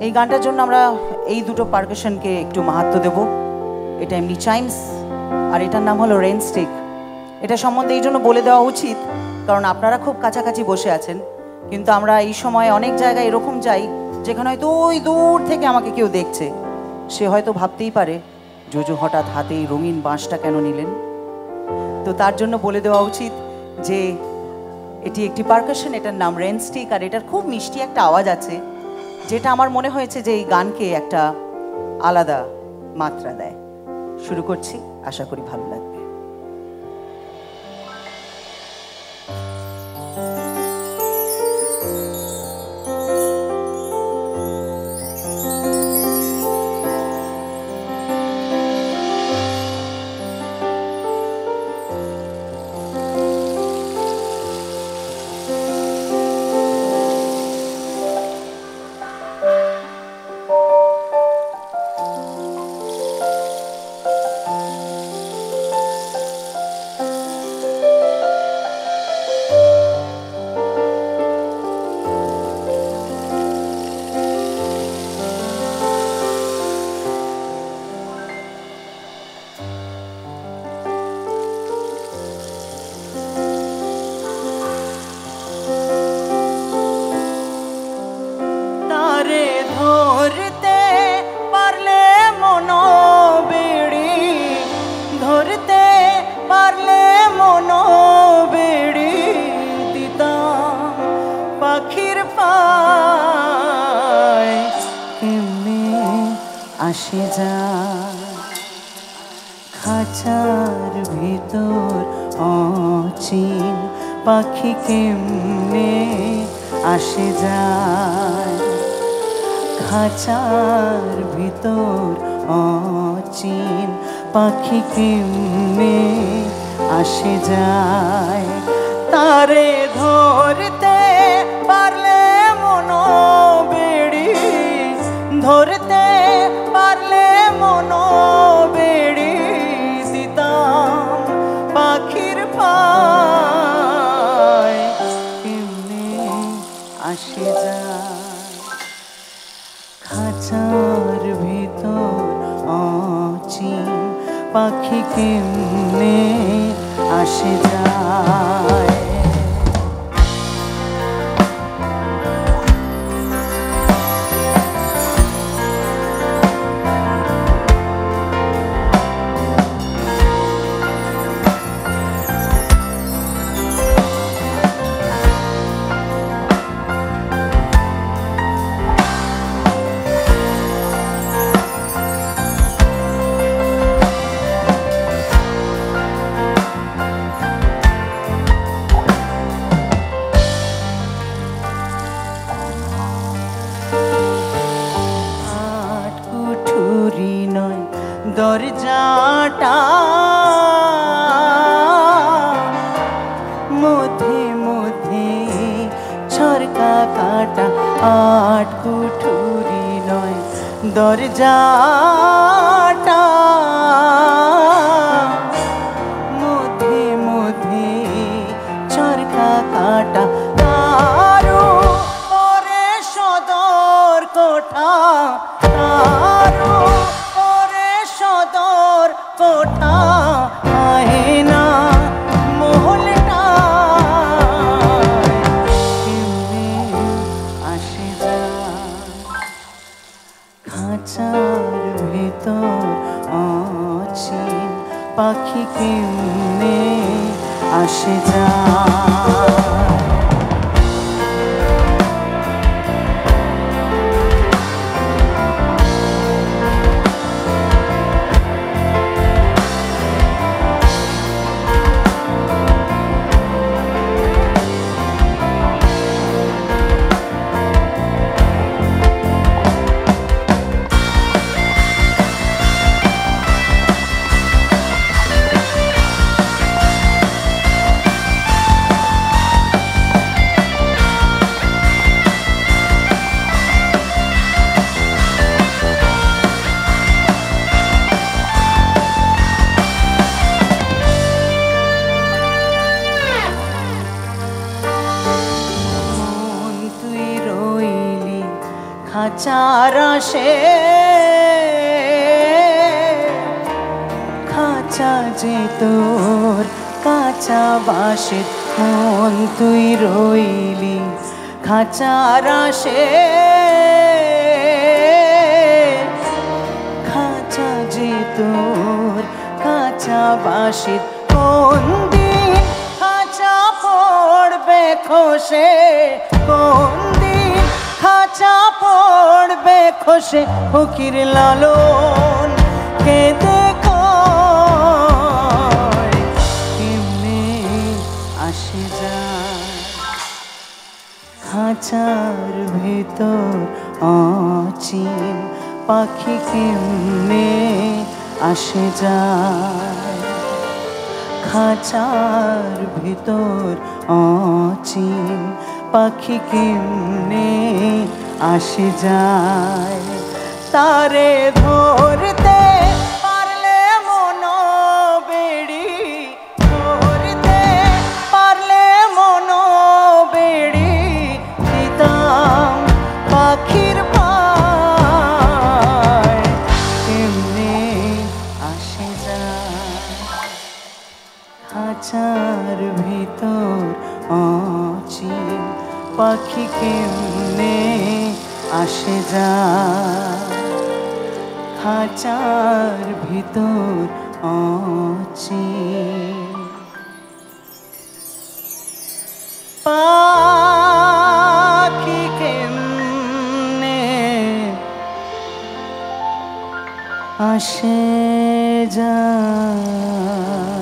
এই গানটার জন্য আমরা এই দুটো পারকাশনকে একটু মাহাত্ম্য দেব। এটা এমনি চাইমস, আর এটার নাম হলো রেন স্টিক। এটা সম্বন্ধে এই জন্য বলে দেওয়া উচিত কারণ আপনারা খুব কাছাকাছি বসে আছেন, কিন্তু আমরা এই সময় অনেক জায়গায় এরকম যাই যেখানে হয়তো ওই দূর থেকে আমাকে কেউ দেখছে, সে হয়তো ভাবতেই পারে জোজো হঠাৎ হাতে এই রঙিন বাঁশটা কেন নিলেন। তো তার জন্য বলে দেওয়া উচিত যে এটি একটি পারকাশন, এটার নাম রেন স্টিক, আর এটার খুব মিষ্টি একটা আওয়াজ আছে যেটা আমার মনে হয়েছে যে এই গানকে একটা আলাদা মাত্রা দেয়। শুরু করছি, আশা করি ভালো লাগবে। আসে যা খাঁচার ভিতর অচিন পাখি কেমনে আসে যায়, খাঁচার ভিতর অচিন পাখি কেমনে আসে যায়, তারে ধরতে পারলে মনো বেড়ি, ধরতে পারলে মনো বেড়ি দিতাম পাখির পায় কেমনে আসে যায়, খাঁচার ভিতর অচিন পাখি কেমনে আসে যায়। দরজাটা মধ্যে মধ্যে ঝরকা কাটা, আট কুঠুরি নয় দরজাটা মধ্যে মধ্যে ঝরকা কাটা, তারও পরে সদর কোঠা, তারও সদর কোঠা আয়না মহলটা কেমনে আসে যায়, খাঁচার ভিতর অচিন পাখি কেমনে আসে যায়। খাঁচার আসে খাঁচা যে তোর কাঁচা বাঁশের মন তুই রইলি খাঁচার আসে খাঁচা যে তোর কাঁচা বাঁশের কোন দিন খাঁচা পড়বে খসে কোন দিন খাঁচা পড়বে খসে ফকির লালন কেঁদে কয় কেমনে আসে যায় খাঁচার ভেতর অচিন পাখি কেমনে আসে যায় খাঁচার ভেতর অচিন পাখি কেমনে আসে যায় তারে ধরতে পারলে মন বেড়ি ধরতে পারলে মন বেড়ি দিতাম পাখির পায় কেমনে আসে যায় খাঁচার ভিতর অচিন পাখি কেমনে আসে যায় খাঁচার ভিতর অচিন পাখি কেমনে আসে যায়।